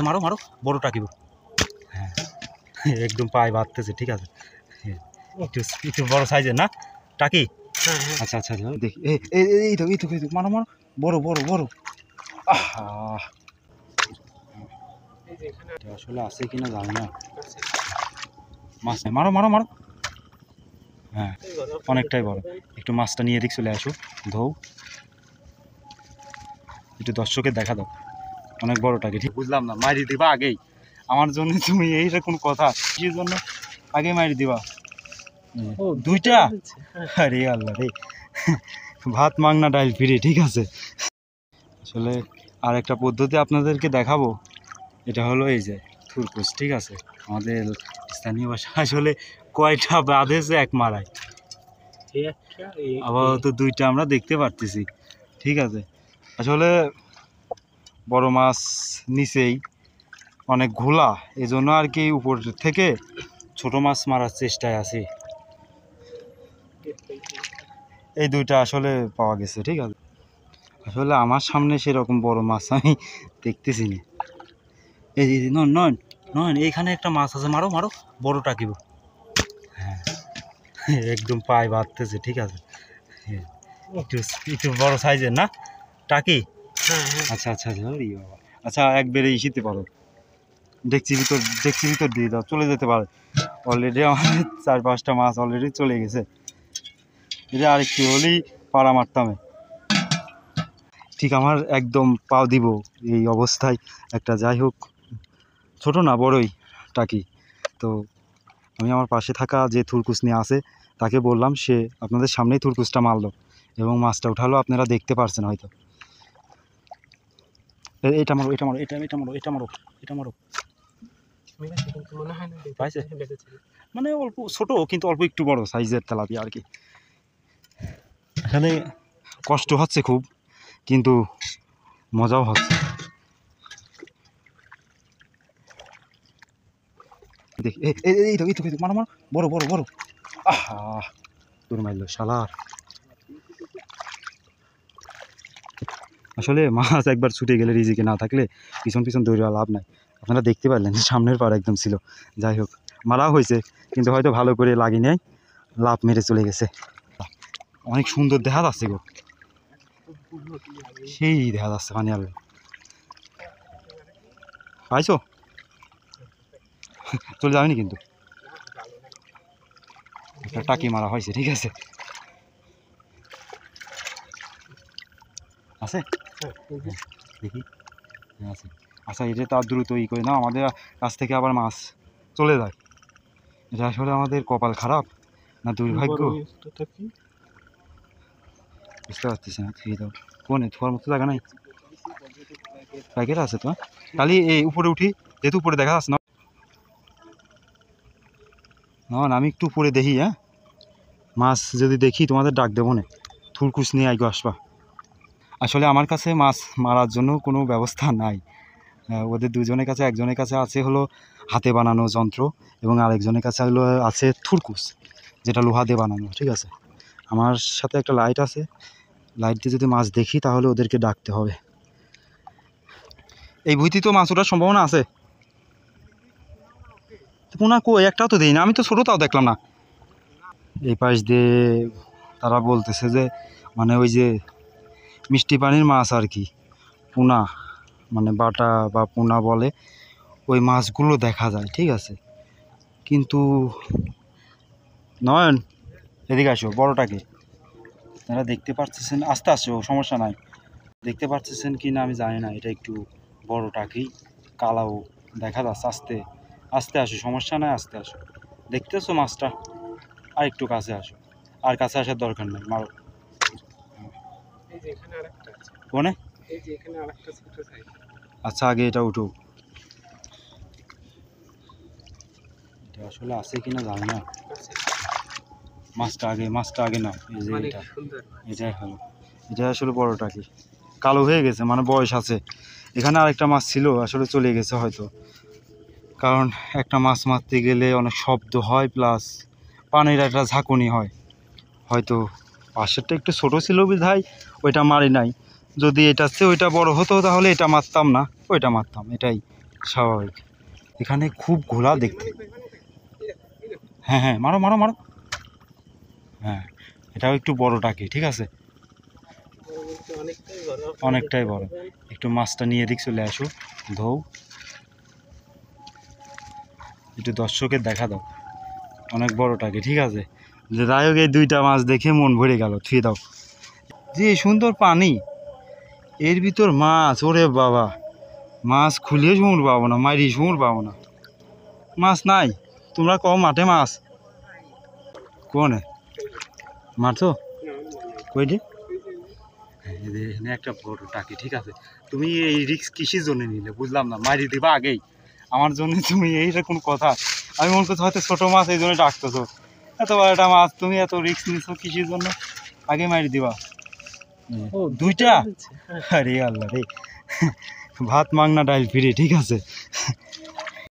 মারো মারো, বড় টাকি। হ্যাঁ একদম পায়ে বাঁধতেছে, ঠিক আছে। একটু একটু বড় সাইজের না টাকি? আচ্ছা আচ্ছা দেখি, এই তো মারো মারো, বড় বড় বড়। আসলে আছে কিনা জানি না, মাছ নেই। মারো মারো মারো। হ্যাঁ অনেকটাই বড়। একটু মাছটা নিয়ে এদিক চলে আসো, ধৌ একটু দর্শকের দেখা দাও। অনেক বড় টাকি, ঠিক বুঝলাম না, মারি দিবা আগেই আমার জন্য? তুমি এইরকম কথা কিসের জন্য আগে মারি দিবা? দুইটা? আরে আল্লাহ রে, ভাত মাংনা ডাইল ফিরে, ঠিক আছে। আসলে আর একটা পদ্ধতি আপনাদেরকে দেখাবো, এটা হলো এই যে থুরকুস, ঠিক আছে। আমাদের স্থানীয় ভাষা আসলে কয়টা বাঁধেছে এক মারায়, আপাতত দুইটা আমরা দেখতে পারতেছি, ঠিক আছে। আসলে বড় মাছ নিচেই অনেক ঘোলা, এই জন্য আর কি উপর থেকে ছোট মাছ মারার চেষ্টায় আছি। এই দুইটা আসলে পাওয়া গেছে, ঠিক আছে। আসলে আমার সামনে সেরকম বড় মাছ আমি দেখতেছি না। এই নন নন নন, এইখানে একটা মাছ আছে, মারো মারো, বড় টাকিব। হ্যাঁ একদম পায়ে বাঁধতেছে, ঠিক আছে। একটু একটু বড় সাইজের না টাকি? আচ্ছা আচ্ছা বাবা, আচ্ছা একবারে ইসিতে পারো, দেখছি ভিতর দিয়ে দাও, চলে যেতে পারে। অলরেডি আমাদের 4-5টা মাছ অলরেডি চলে গেছে। এটা আরেকটু হলেই পাড়া মারতামে। ঠিক আমার একদম পাও দিব এই অবস্থায় একটা, যাই হোক ছোট না বড়ই টাকি। তো আমি আমার পাশে থাকা যে থুরকুস নিয়ে আছে তাকে বললাম, সে আপনাদের সামনেই থুরকুসটা মারলো এবং মাছটা উঠালো, আপনারা দেখতে পারছেন হয়তো। এটা মারো এটা মারো, এটা মারো এটা মারো এটা মারো। মানে অল্প ছোট, কিন্তু অল্প একটু বড় সাইজের তেলাপিয়া আর কি। এখানে কষ্ট হচ্ছে খুব, কিন্তু মজাও হচ্ছে। দেখি এই তো মারো মারো, বড় বড় বড়। দূর মারলো শালার। আসলে মাছ একবার ছুটে গেলে রিজিকে না থাকলে পিছন পিছন দৌড়ে লাভ নাই। আপনারা দেখতে পারলেন সামনের পাড় একদম ছিল। যাই হোক মারা হয়েছে, কিন্তু হয়তো ভালো করে লাগি নাই, লাভ মেরে চলে গেছে। অনেক সুন্দর দেখা যাচ্ছে গো, সেই দেখা যাচ্ছে পানি আলো। পাইছো? চলে যাবেনি কিন্তু, একটা টাকি মারা হয়েছে, ঠিক আছে। আছে দেখি, আছে। আচ্ছা এটা তার দ্রুত ই করে না, আমাদের কাছ থেকে আবার মাছ চলে যায়। এটা আসলে আমাদের কপাল খারাপ না দুর্ভাগ্য, বুঝতে পারতেছি না। খেয়ে দাও কোনে, থোয়ার মতো জায়গা নাই, প্যাকেট আছে তো। খালি এই উপরে উঠি, যেহেতু উপরে দেখা যাচ্ছে না, আমি একটু উপরে দেখি। হ্যাঁ মাছ যদি দেখি তোমাদের ডাক দেবো না, থুরকুস নিয়ে আইগো আসবা। আসলে আমার কাছে মাছ মারার জন্য কোনো ব্যবস্থা নাই। ওদের দুজনের কাছে, একজনের কাছে আছে হলো হাতে বানানো যন্ত্র, এবং আরেকজনের কাছে হলো আছে থুরকুস, যেটা লোহা দিয়ে বানানো, ঠিক আছে। আমার সাথে একটা লাইট আছে, লাইট দিয়ে যদি মাছ দেখি তাহলে ওদেরকে ডাকতে হবে। এই ভুইতে তো মাছ ওঠার সম্ভাবনা আছে। পোনা কই, একটাও তো দেই না আমি, তো ছোটোটাও দেখলাম না। এই পাশ দিয়ে তারা বলতেছে যে মানে ওই যে মিষ্টি পানির মাছ আর কি, পোনা মানে বাটা বা পোনা বলে, ওই মাছগুলো দেখা যায়, ঠিক আছে। কিন্তু নয়ন এদিকে আসো, বড়টাকে আপনারা দেখতে পাচ্ছেন, আস্তে আসো সমস্যা নাই, দেখতে পাচ্ছেন কি না আমি জানি না। এটা একটু বড় টাকি, কালাও দেখা যাচ্ছে। আস্তে আস্তে আসো, সমস্যা নাই, আস্তে আসো। দেখতেছো মাছটা? আর একটু কাছে আসো, আর কাছে আসার দরকার নেই, মারো। কোনে? আচ্ছা আগে এটা উঠো, এটা আসলে আছে কিনা জানি না। মাছটা আগে নাও, এই যে এটা, এটাই হলো, এটা আসলে বড় টাকি, কালো হয়ে গেছে, মানে বয়স আছে। এখানে আরেকটা মাছ ছিল, আসলে চলে গেছে হয়তো, কারণ একটা মাছ মারতে গেলে অনেক শব্দ হয়, প্লাস পানির একটা ঝাঁকুনি হয়। হয়তো পাশেরটা একটু ছোটো ছিল বিধায় ওইটা মারি নাই। যদি এটা চেয়ে ওইটা বড় হতো তাহলে এটা মারতাম না, ওইটা মারতাম, এটাই স্বাভাবিক। এখানে খুব ঘোলা দেখতে। হ্যাঁ হ্যাঁ, মারো মারো মারো। হ্যাঁ, এটাও একটু বড় টাকি, ঠিক আছে, অনেকটাই বড়। একটু মাছটা নিয়ে এদিক চলে আসো, ধৌ একটু দর্শকের দেখা দাও। অনেক বড় টাকি, ঠিক আছে। যে যাই হোক, এই দুইটা মাছ দেখে মন ভরে গেল। থুয়ে দাও। যে সুন্দর পানি, এর ভিতর মাছ, ওরে বাবা, মাছ খুলে সুমুর পাবো না, মারি সুমুর পাবো না। মাছ নাই? তোমরা কও মাঠে মাছ কোনে মারছো? কই রে? এখানে একটা বড় টাকি, ঠিক আছে। তুমি এই রিস্ক কিসের জন্য নিলে বুঝলাম না। মারি দিবা আগেই আমার জন্য, তুমি এইরকম কথা। আমি মনে করছি হয়তো ছোট মাছ, এই জন্য ডাকতেছো। এত বড় একটা মাছ, তুমি এত রিস্ক নিছো কিসের জন্য? আগে মারি দিবা। দুইটা? আরে আল্লাহ রে, ভাত মাংনা ডাইল ফিরে, ঠিক আছে।